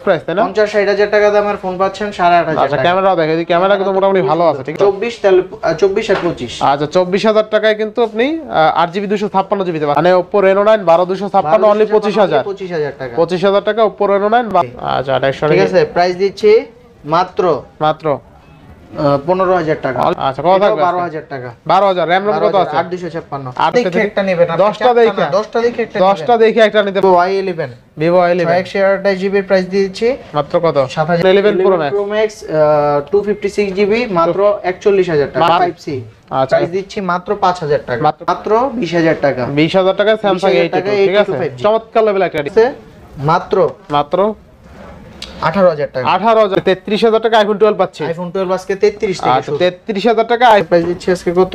Price তাই না 50-60 হাজার টাকা দামের ফোন পাচ্ছেন 8.5 আচ্ছা ক্যামেরাও দেখে দিই, ক্যামেরা কিন্তু মোটামুটি ভালো আছে ঠিক আছে 24 তাহলে 24 আর 25 আচ্ছা 24000 টাকায় কিন্তু আপনি 8GB 256GB তে পাচ্ছেন মানে Oppo Reno 9 12256 অনলি 25000 টাকা 25000 টাকা Oppo Reno 9 আচ্ছা 128 ঠিক আছে প্রাইস দিচ্ছি মাত্র 15,000 টাকা আচ্ছা কত থাকবে 12,000 টাকা 12000 RAM ROM কত আছে 8256 দেখে একটা নেবেন 10টা দেখে 10টা দেখে একটা 10টা দেখে একটা নিতে Y11 Vivo Y11 128GB price দিয়েছি মাত্র কত 11 Pro Max 256GB মাত্র 41,000 টাকা 5C আচ্ছা প্রাইস দিচ্ছি মাত্র 5,000 টাকা মাত্র 20,000 টাকা 20000 টাকা Samsung A82 ঠিক আছে চমৎকার লেভেল একটা মাত্র 18,000 টাকা 33000 টাকা iPhone 12 পাচ্ছি iPhone 12 আজকে 33 থেকে আচ্ছা 33000 টাকা প্রাইস দিচ্ছি আজকে কত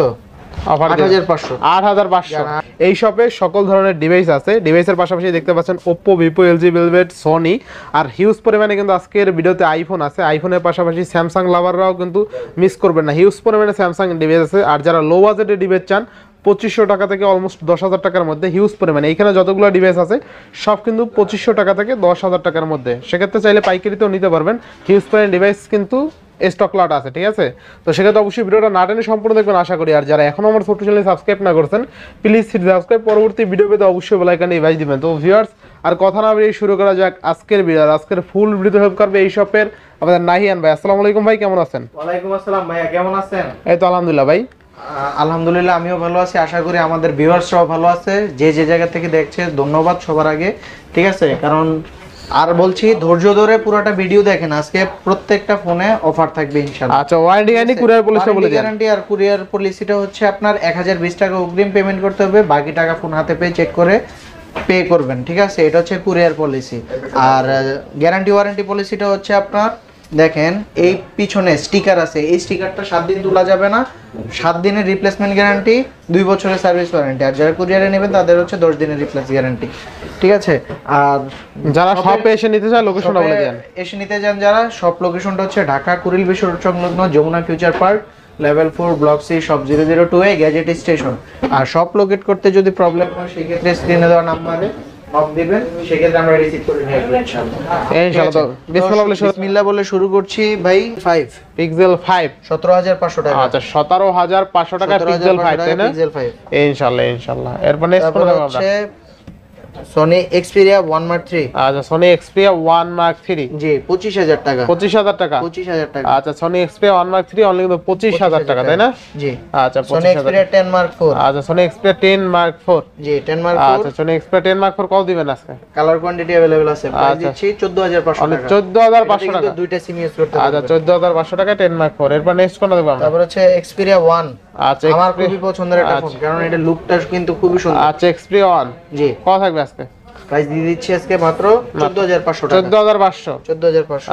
অফার 8500 এই শপে সকল ধরনের ডিভাইস আছে ডিভাইসের পাশাপাশি দেখতে পাচ্ছেন Oppo Vivo LG Velvet Sony আর হিউজ পরিমাণে কিন্তু আজকের ভিডিওতে আইফোন আছে আইফোনের পাশাপাশি Samsung লাভাররাও কিন্তু মিস করবেন না হিউজ পরিমাণে Samsung ডিভাইস আছে আর যারা লো বাজেটের ডিভাইস চান 2500 টাকা থেকে অলমোস্ট 10,000 টাকার মধ্যে হিউজ পরিমাণে এখানে যতগুলো ডিভাইস আছে সব কিন্তু 2500 টাকা থেকে 10,000 টাকার মধ্যে সেক্ষেত্রে চাইলে পাইকারিতেও নিতে পারবেন হিউজ পরিমাণে ডিভাইস কিন্তু স্টক লট আছে ঠিক আছে তো সেক্ষেত্রে অবশ্যই ভিডিওটা না টেনে সম্পূর্ণ দেখবেন আশা করি আর যারা এখনো আমার ছোট চ্যানেল সাবস্ক্রাইব না করছেন প্লিজ সাবস্ক্রাইব পরবর্তী ভিডিও পেতে অবশ্যই বেল আইকনে বাজিয়ে দিবেন তো ভিউয়ার্স আর কথা না বেরিয়ে শুরু করা যাক আজকের ভিডিও আজকের ফুল ভিডিও হেল্প করবে এই শপের আমাদের নাহিয়ান ভাই আসসালামু আলাইকুম ভাই কেমন আছেন ওয়ালাইকুম আসসালাম ভাইয়া কেমন আছেন এই তো আলহামদুলিল্লাহ ভাই আলহামদুলিল্লাহ আমিও ভালো আছি আশা করি আমাদের ভিউয়ার্সরাও ভালো আছে যে যে জায়গা থেকে দেখছে ধন্যবাদ সবার আগে ঠিক আছে কারণ আর বলছি ধৈর্য ধরে পুরোটা ভিডিও দেখেন আজকে প্রত্যেকটা ফোনে অফার থাকবে ইনশাআল্লাহ আচ্ছা ওয়ারেন্টি গ্যারান্টি কুরিয়ার পলিসিটা বলে দেন গ্যারান্টি আর কুরিয়ার পলিসিটা হচ্ছে আপনার 1020 টাকা অগ্রিম পেমেন্ট করতে হবে বাকি টাকা ফোন হাতে পেয়ে চেক করে পে করবেন ঠিক আছে এটা হচ্ছে কুরিয়ার পলিসি আর গ্যারান্টি ওয়ারেন্টি পলিসিটা হচ্ছে আপনার দেখেন এই পিছনে স্টিকার আছে এই স্টিকারটা 7 দিন তোলা যাবে না 7 দিনের রিপ্লেসমেন্ট গ্যারান্টি 2 বছরের সার্ভিস ওয়ারেন্টি আর যারা কুরিয়ারে নেবেন তাদের হচ্ছে 10 দিনের রিপ্লেস গ্যারান্টি ঠিক আছে আর যারা শপে এসে নিতে চায় লোকেশনটা বলে দেন এসে নিতে যান যারা শপ লোকেশনটা হচ্ছে ঢাকা কুড়িল বিশ্ব রোড সংলগ্ন Jamuna future park level 4 block C shop 002 এ গ্যাজেট স্টেশন আর শপ লোকেট করতে যদি প্রবলেম হয় সেই ক্ষেত্রে স্ক্রিনে দেওয়া নাম্বারে নক দিবেন সেক্ষেত্রে আমরা রিসিভ করে নিয়ে আসব ইনশাআল্লাহ তো বিসমিল্লাহ বলে শুরু করছি ভাই 5 পিক্সেল 5 17500 টাকা আচ্ছা 17500 টাকা পিক্সেল 5 তাই না পিক্সেল 5 ইনশাআল্লাহ এরপর নেক্সট কোন হবে আমরা Sony Xperia 1 Mark 3 আচ্ছা Sony Xperia 1 Mark 3 জি 25000 টাকা 25000 টাকা 25000 টাকা আচ্ছা Sony Xperia 1 Mark 3 অনলি কিন্তু 25000 টাকা তাই না জি আচ্ছা Sony Xperia 10 Mark 4 আচ্ছা Sony Xperia 10 Mark 4 জি 10 Mark 4 আচ্ছা Sony Xperia 10 Mark 4 কত দিবেন আজকে কালার কোয়ান্টিটি अवेलेबल আছে প্রাইস দিচ্ছি 14500 টাকা 14500 টাকা দুইটা সিম ইউজ করতে আচ্ছা 14500 টাকা 10 Mark 4 এরপর নেক্সট কোন দেখব আমরা তারপর হচ্ছে Xperia 1 আচ্ছা আমার খুবই পছন্দের একটা ফোন কারণ এটা লুকটা কিন্তু খুবই সুন্দর আচ্ছা Xperia 1 জি কত থাকবে আজকে প্রাইস দিয়ে দিচ্ছি আজকে মাত্র 14500 টাকা 14500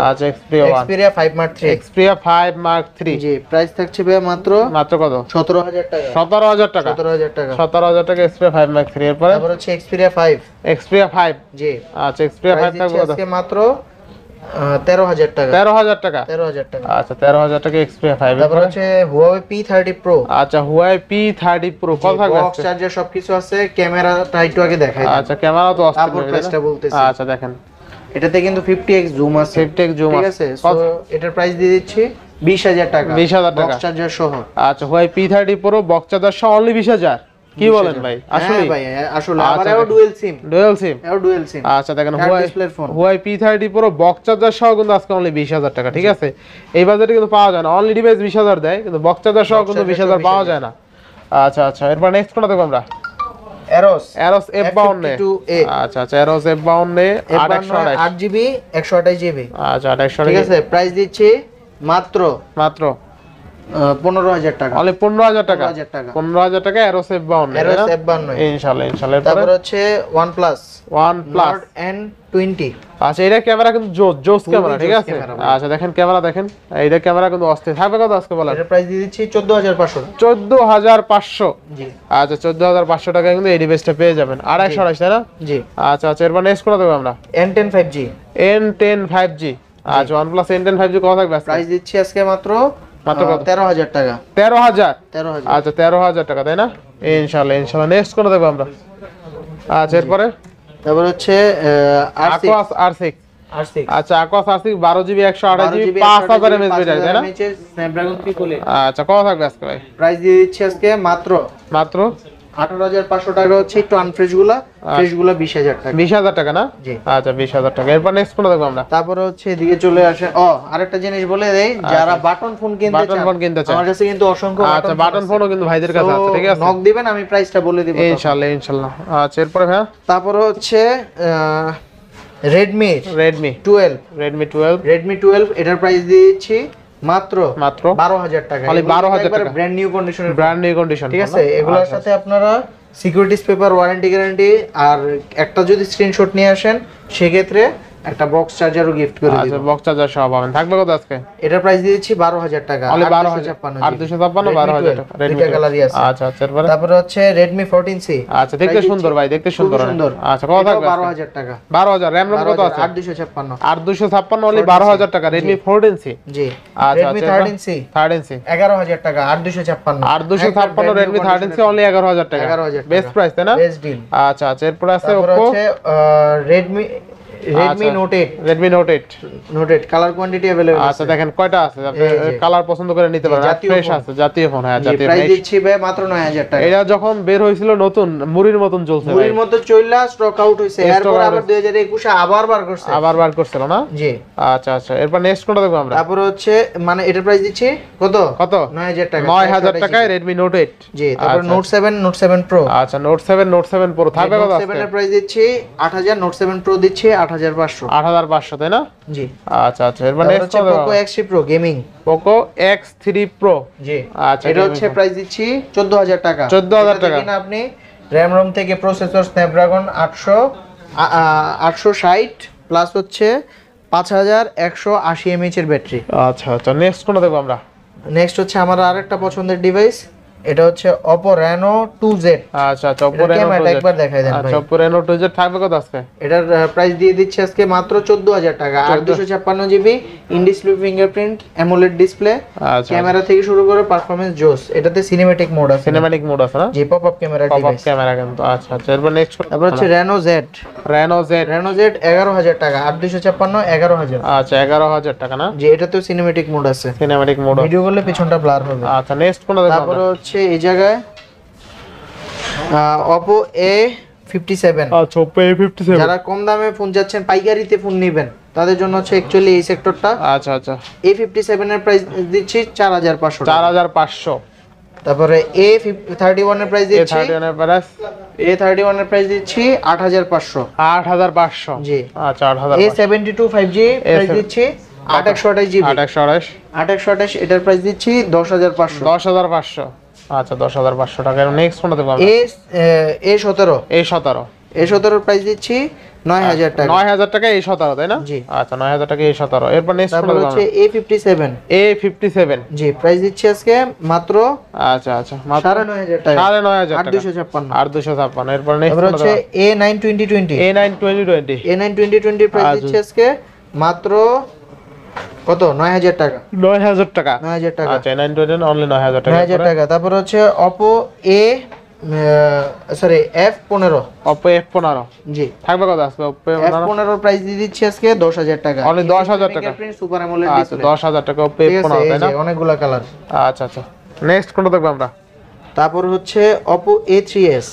আচ্ছা Xperia 5 Mark 3 Xperia 5 Mark 3 জি প্রাইস থাকছে ভাই মাত্র কত 17000 টাকা 17000 টাকা 17000 টাকা Xperia 5 Mark 3 এরপর তারপর হচ্ছে Xperia 5 Xperia 5 জি আচ্ছা Xperia 5 থাকবে কত আজকে মাত্র 13000 টাকা 13000 টাকা 13000 টাকা আচ্ছা 13000 টাকা Xperia 5 তারপর হচ্ছে Huawei P30 Pro আচ্ছা Huawei P30 Pro কত থাকবে বক্স চার্জার সবকিছু আছে ক্যামেরাটা একটু আগে দেখাই আচ্ছা ক্যামেরা তো অস্থির তারপর প্রাইসটা বলতেছি আচ্ছা দেখেন এটাতে কিন্তু 50x জুম আছে 50x জুম ঠিক আছে সো এটার প্রাইস দিয়ে দিচ্ছি 20000 টাকা 20000 টাকা বক্স চার্জার সহ আচ্ছা Huawei P30 Pro box charger সহ অনলি 20000 কি বলেন ভাই আসলে ভাই আসলে আবার এও ডুয়াল সিম আচ্ছা দেখেন Huawei P30 Pro box charger সহ কিন্তু আজকে অনলি 20000 টাকা ঠিক আছে এই বাজেটে কিন্তু পাওয়া যায় না অনলি ডিভাইস 20000 দেয় কিন্তু বক্স চার্জার সহ কিন্তু 20000 পাওয়া যায় না আচ্ছা এরপর নেক্সট কোনটা দেখব আমরা Eros F52 আচ্ছা Eros F52 8GB 128GB আচ্ছা 128GB ঠিক আছে প্রাইস দিচ্ছি মাত্র 15000 টাকা অনলি 15000 টাকা 15000 টাকা Eros F52 ইনশাআল্লাহ তারপর হচ্ছে OnePlus N20 আচ্ছা এটা ক্যামেরা কিন্তু জোস ক্যামেরা ঠিক আছে আচ্ছা দেখেন ক্যামেরা দেখেন এইটা ক্যামেরা কিন্তু অস্থির থাকবে কত আজকে বলেন এর প্রাইস দিয়ে দিচ্ছি 14500 জি আচ্ছা 14500 টাকা কিন্তু এই ডিভাইসটা পেয়ে যাবেন 228 তাই না জি আচ্ছা এরপর নেক্সট কোন দেব আমরা N10 5G আচ্ছা OnePlus N10 5G কত থাকবে আজকে প্রাইস দিচ্ছি আজকে মাত্র 13000 টাকা 13000 আচ্ছা 13000 টাকা তাই না ইনশাআল্লাহ নেক্সট কোন দেব আমরা আচ্ছা এরপরে তারপর হচ্ছে R6 R6 আচ্ছা Aquos R6 12GB 128GB 5000 mAh battery তাই না স্ন্যাপড্রাগন 3 আচ্ছা কত থাকবে আজকে ভাই প্রাইস দিয়ে দিচ্ছি আজকে মাত্র 18,500 টাকা হচ্ছে একটু আনফ্রেশ গুলা, ফ্রেশ গুলা 20,000 টাকা। 20,000 টাকা না? জি। আচ্ছা 20,000 টাকা। এরপর নেক্সট কোনটা দেখব আমরা? তারপরে হচ্ছে এদিকে চলে আসে আরেকটা জিনিস বলে দেই, যারা বাটন ফোন কিনতে চান আমার কাছে কিন্তু অসংখ্য আচ্ছা বাটন ফোনও কিন্তু ভাইদের কাছে আছে, ঠিক আছে? নক দিবেন, আমি প্রাইসটা বলে দিব ইনশাআল্লাহ ইনশাআল্লাহ। আচ্ছা এরপরে ভাই তারপরে হচ্ছে Redmi 12 এটার প্রাইস দিচ্ছি মাত্র 12,000 টাকা। খালি 12,000 টাকা, ব্র্যান্ড নিউ কন্ডিশন, ঠিক আছে? এগুলোর সাথে আপনারা সিকিউরিটিস পেপার, ওয়ারেন্টি গ্যারান্টি আর একটা যদি স্ক্রিনশট নিয়ে আসেন সেক্ষেত্রে একটা বক্স চার্জারও গিফট করে দিব। আচ্ছা বক্স চার্জার সহ পাবেন। থাকবে কত আজকে? এটার প্রাইস দিয়েছি 12,000 টাকা। খালি 12,000 আর 256 12,000 টাকা। দুইটা কালারই আছে। আচ্ছা আচ্ছা এরপর তারপরে হচ্ছে Redmi 14C। আচ্ছা দেখতে সুন্দর ভাই, দেখতে সুন্দর। আচ্ছা কত থাকবে? 12,000 টাকা। 12,000 RAM ROM কত আছে? 8,256 আর 256 only 12,000 টাকা। Redmi 14C। জি। আচ্ছা Redmi 13C 11,000 টাকা। 8,256 856 Redmi 13C only 11,000 টাকা। 11,000 বেস্ট প্রাইস তাই না? Best deal. আচ্ছা আচ্ছা এরপর আছে তারপর Oppo হচ্ছে Redmi Note 8 colour quantity available আছে। আচ্ছা দেখেন কয়টা আছে, আপনি কালার পছন্দ করে নিতে পারেন। ফ্রেশ আছে, জাতীয় ফোন। হ্যাঁ জাতীয়। প্রাইস দিচ্ছি ভাই মাত্র 9,000 টাকা। এটা যখন বের হইছিল নতুন মুড়ির মতন চলছে ভাই, মুড়ির মতো চইলা স্টক আউট হইছে, এরপর আবার 2021 আবার বার করছিল না? জি। আচ্ছা আচ্ছা এরপর নেক্সট কোনটা দেখব আমরা? তারপর হচ্ছে মানে এটার প্রাইস দিচ্ছি কত 9,000 টাকা। 9,000 টাকায় Redmi Note 8। জি। তারপর Note 7 Pro। আচ্ছা Note 7 Pro থাকবে কত? 7 এর প্রাইস দিচ্ছি 8,000, Note 7 Pro দিচ্ছি 8,500। 8,500 তাই না? জি। আচ্ছা আচ্ছা এরপর নেক্সট হচ্ছে Poco X3 Pro gaming. Poco X3 Pro। জি। আচ্ছা এটা হচ্ছে প্রাইস দিচ্ছি 14,000 টাকা। 14,000 টাকা। কিনা আপনি RAM ROM থেকে প্রসেসর Snapdragon 860 প্লাস হচ্ছে 5,180 mAh এর ব্যাটারি। আচ্ছা আচ্ছা নেক্সট কোনটা দেখব আমরা? নেক্সট হচ্ছে আমার আরেকটা পছন্দের ডিভাইস, এটা হচ্ছে Oppo Reno 2Z। আচ্ছা আচ্ছা Oppo Reno 2Z একবার দেখাই দেন ভাই। আচ্ছা Oppo Reno 2Z থাকবে কত আজকে? এটার প্রাইস দিয়ে দিচ্ছি আজকে মাত্র 14,000 টাকা। 856GB in display fingerprint AMOLED display, camera থেকে শুরু করে পারফরম্যান্স জোস। এটাতে সিনেম্যাটিক মোড আছে। না? জি pop up camera device. Pop up camera কিন্তু। আচ্ছা আচ্ছা এরপর নেক্সট তারপর হচ্ছে Reno Z 11,000 টাকা। 8,256 11,000। আচ্ছা 11,000 টাকা না? জি এটাতেও সিনেম্যাটিক মোড আছে। সিনেম্যাটিক মোড ভিডিও করলে পিছনটা ব্লার হবে। আচ্ছা নেক্সট কোনটা দেখব? তারপর হচ্ছে এই জায়গায় Oppo A57। আচ্ছা Oppo A57 যারা কম দামে ফোন যাচ্ছেন, পাইকারিতে ফোন নেবেন, তাদের জন্য হচ্ছে অ্যাকচুয়ালি এই সেক্টরটা। আচ্ছা আচ্ছা A57 এর প্রাইস দিচ্ছি 4,500 4,500। তারপরে A31 এর প্রাইস দিচ্ছি A31 এর প্রাইস দিচ্ছি 8,500। 8,500 জি। আচ্ছা 8,500। A72 5G প্রাইস দিচ্ছি 828GB 828 এটার প্রাইস দিচ্ছি 10,500। 10,500। আচ্ছা 10,500 টাকা। নেক্সট কোনটা দেখব আমরা? A17 এর প্রাইস দিচ্ছি 9,000 টাকা। 9,000 টাকা A17 তাই না? জি। আচ্ছা 9,000 টাকা A17। এরপর নেক্সট কোনটা তারপর দেখব হচ্ছে আমরা? A57 জি প্রাইস দিচ্ছি আজকে মাত্র আচ্ছা আচ্ছা মাত্র 9,500 টাকা। 9,500 টাকা। 8,256 আর 256। এরপর নেক্সট তারপর কোনটা হচ্ছে A9 2020 প্রাইস দিচ্ছি আজকে মাত্র কত 9,000 টাকা। 9,000 টাকা। 9,000 টাকা। আচ্ছা 920 অনলি 9,000 টাকা। 9,000 টাকা। তারপর হচ্ছে Oppo F15। Oppo F15 জি থাকবে কত আজকে? Oppo F15 এর প্রাইস দিয়ে দিচ্ছি আজকে 10,000 টাকা। অনলি 10,000 টাকা। ফিঙ্গারপ্রিন্ট সুপার অ্যামোলেড আচ্ছা ডিসপ্লে। 10,000 টাকা Oppo F15 তাই না? অনেকগুলা কালার। আচ্ছা আচ্ছা নেক্সট কোনটা দেখব আমরা? তারপর হচ্ছে Oppo A3s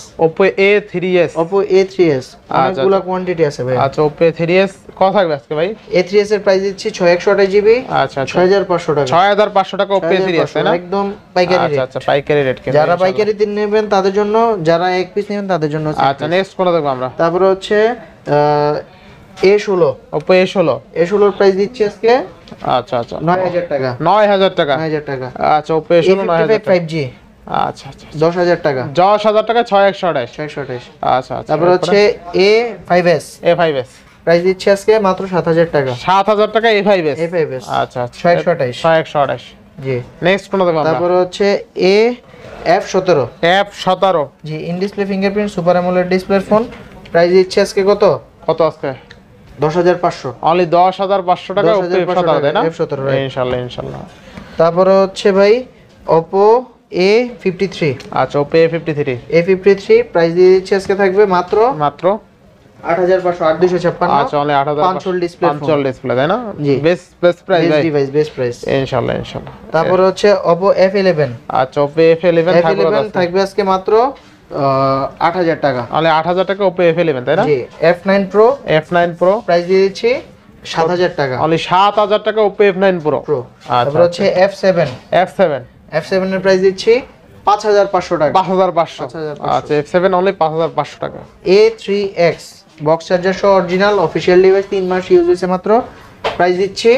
অনেকগুলা কোয়ান্টিটি আছে ভাই। আচ্ছা Oppo A3s কত থাকবে আজকে ভাই? A3s এর প্রাইস দিচ্ছি 628GB। আচ্ছা 6,500 টাকা। 6,500 টাকা Oppo A3s তাই না? একদম পাইকারি রেট। আচ্ছা আচ্ছা পাইকারি রেট। যারা পাইকারি দিন নেবেন তাদের জন্য, যারা এক পিস নেবেন তাদের জন্য। আচ্ছা নেক্সট কোনটা দেখব আমরা? তারপর হচ্ছে A16 Oppo A16 এর প্রাইস দিচ্ছি আজকে আচ্ছা আচ্ছা 9,000 টাকা। 9,000 টাকা। 9,000 টাকা। আচ্ছা Oppo A16 9,000 টাকা। 5G আচ্ছা আচ্ছা 10,000 টাকা। 10,000 টাকা 6,128। 628। আচ্ছা আচ্ছা তারপর হচ্ছে A5s প্রাইস দিচ্ছি আজকে মাত্র 7,000 টাকা। 7,000 টাকা A5s। আচ্ছা আচ্ছা 628। জি নেক্সট কোনটা দেখব আমরা? তারপর হচ্ছে F17 G in display fingerprint super AMOLED display phone. Price দিচ্ছি আজকে কত আজকে? 10,500 অনলি 10,500 টাকা Oppo F17 তাই না? F17 ইনশাআল্লাহ। তারপর হচ্ছে ভাই Oppo A53। আচ্ছা Oppo A53 প্রাইস দিয়ে দিচ্ছি আজকে থাকবে মাত্র 8500 8256 আচ্ছা অনলি 8500 পাঞ্চল ডিসপ্লে পাঞ্চল ডিসপ্লে তাই না জি বেস্ট প্রাইস ভাই ডিভাইস বেস্ট প্রাইস ইনশাআল্লাহ তারপর হচ্ছে Oppo F11 আচ্ছা Oppo F11 থাকবে আজকে মাত্র 8000 টাকা অনলি 8000 টাকা Oppo F11 তাই না জি F9 Pro প্রাইস দিয়ে দিচ্ছি 7000 টাকা অনলি 7000 টাকা Oppo F9 Pro তারপর হচ্ছে F7 এর প্রাইস দিচ্ছি 5500 টাকা 5500 আচ্ছা F7 অনলি 5500 টাকা A3X বক্স চার্জার সহ অরিজিনাল অফিশিয়াল ডিভাইস 3 মাস ইউজ হয়েছে মাত্র প্রাইস দিচ্ছি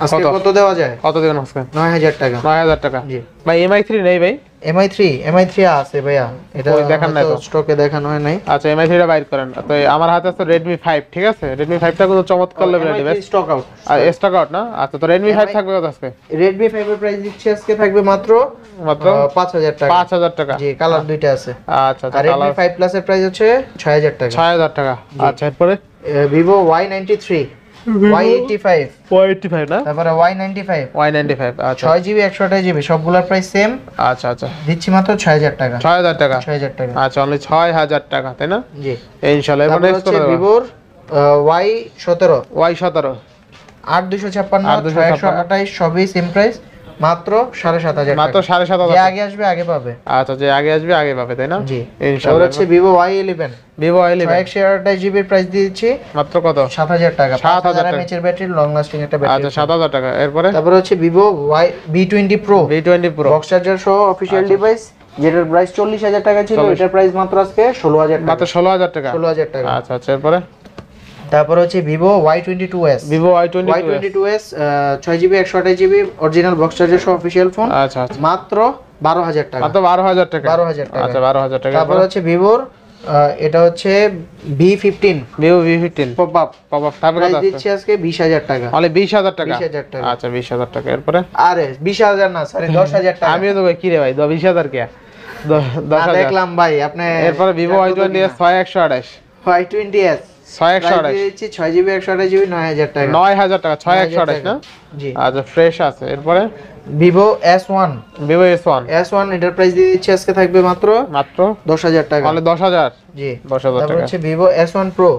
আজকে কত দেওয়া যায় কত দিবেন আজকে 9000 টাকা 9000 টাকা জি ভাই MI3 নেই ভাই MI3 আছে ভাইয়া এটা দেখান নাই তো স্টকে দেখানো হয় নাই আচ্ছা MI3 টা বাইর করেন তো আমার হাতে আছে Redmi 5 ঠিক আছে Redmi 5 টা কিন্তু চমৎকার লেভেলের ডিভাইস স্টক আউট আর স্টক আউট না আচ্ছা তো Redmi 5 থাকবে কত আজকে Redmi 5 এর প্রাইস দিচ্ছি আজকে থাকবে মাত্র 5000 টাকা 5000 টাকা জি কালার দুইটা আছে আচ্ছা আর Redmi 5 Plus এর প্রাইস হচ্ছে 6000 টাকা 6000 টাকা আচ্ছা এরপরে Vivo Y93 Y85 না তারপরে Y95 আচ্ছা 6GB 128GB সবগুলোর প্রাইস সেম আচ্ছা আচ্ছা দিচ্ছি মাত্র 6000 টাকা 6000 টাকা 6000 টাকা আচ্ছা অনলি 6000 টাকা তাই না জি ইনশাআল্লাহ এবার তারপর নেক্সট হচ্ছে করে Vivo Y17 Y17 8256 628 সবই সেম প্রাইস মাত্র 7500 মাত্র 7500 যে আগে আসবে আগে পাবে আচ্ছা যে আগে আসবে আগে পাবে তাই না জি ইনশাআল্লাহ হচ্ছে Vivo Y11 128GB এর প্রাইস দিচ্ছি মাত্র কত 7000 টাকা 7000 টাকা mAh ব্যাটারি লং লাস্টিং একটা ব্যাটারি আচ্ছা 7000 টাকা এরপরে তারপর হচ্ছে Vivo B20 Pro box charger সহ অফিশিয়াল ডিভাইস যেটার প্রাইস 40000 টাকা ছিল এটার প্রাইস মাত্র আজকে 16000 টাকা মাত্র 16000 টাকা 16000 টাকা আচ্ছা আচ্ছা এরপরে তারপর হচ্ছে Vivo Y22s Y22s 6GB 128GB original box charger সহ অফিশিয়াল ফোন আচ্ছা আচ্ছা মাত্র 12000 টাকা মাত্র 12000 টাকা 12000 টাকা আচ্ছা 12000 টাকা তারপর হচ্ছে Vivoর এটা হচ্ছে V15 Vivo V15 pop up তারপর প্রাইস কত দিচ্ছি আজকে 20000 টাকা অনলি 20000 টাকা 20000 টাকা আচ্ছা 20000 টাকা এরপরে আরে 20000 না সরি 10000 টাকা আমিও তো ভাই কি রে ভাই 20000 কে 10000 দেখলাম ভাই আপনি এরপরে Vivo Y20s 6128 Y20s 6128 দিচ্ছি 6GB 128GB 9000 টাকা 9000 টাকা 6128 না জি আচ্ছা ফ্রেশ আছে এরপরে Vivo S1 Vivo S1 এটার প্রাইস দিয়ে দিচ্ছি আজকে থাকবে মাত্র 10000 টাকা অনলি 10000 জি 10000 তারপর টাকা হচ্ছে Vivo S1 Pro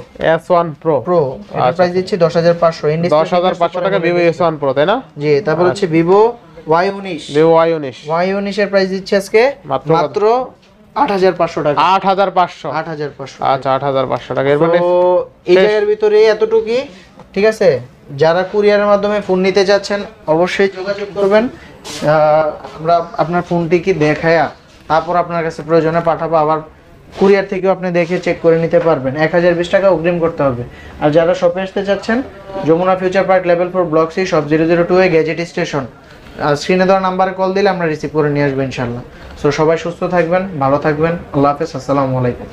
Pro এটার প্রাইস দিচ্ছি 10500 ইন্ডিস 10500 টাকা Vivo S1 Pro তাই না জি তারপর হচ্ছে Vivo Y19 এর প্রাইস দিচ্ছি আজকে মাত্র 8500 টাকা 8500 আচ্ছা 8500 টাকা এরপরে তো এই জায়গার ভিতরে এতটুকুই ঠিক আছে যারা কুরিয়ারের মাধ্যমে ফোন নিতে যাচ্ছেন অবশ্যই যোগাযোগ করবেন আমরা আপনার ফোনটি কি দেখায়া তারপর আপনার কাছে প্রয়োজনে পাঠাবো আবার কুরিয়ার থেকেও আপনি দেখে চেক করে নিতে পারবেন 1020 টাকা অগ্রিম করতে হবে আর যারা শপে আসতে চাচ্ছেন Jamuna future park level 4 block C shop 002 এ গ্যাজেট স্টেশন স্ক্রিনে দেওয়া নাম্বারে কল দিলে আমরা রিসিভ করে নিয়ে আসবো ইনশাআল্লাহ সো সবাই সুস্থ থাকবেন ভালো থাকবেন আল্লাহ হাফেজ আসসালামু আলাইকুম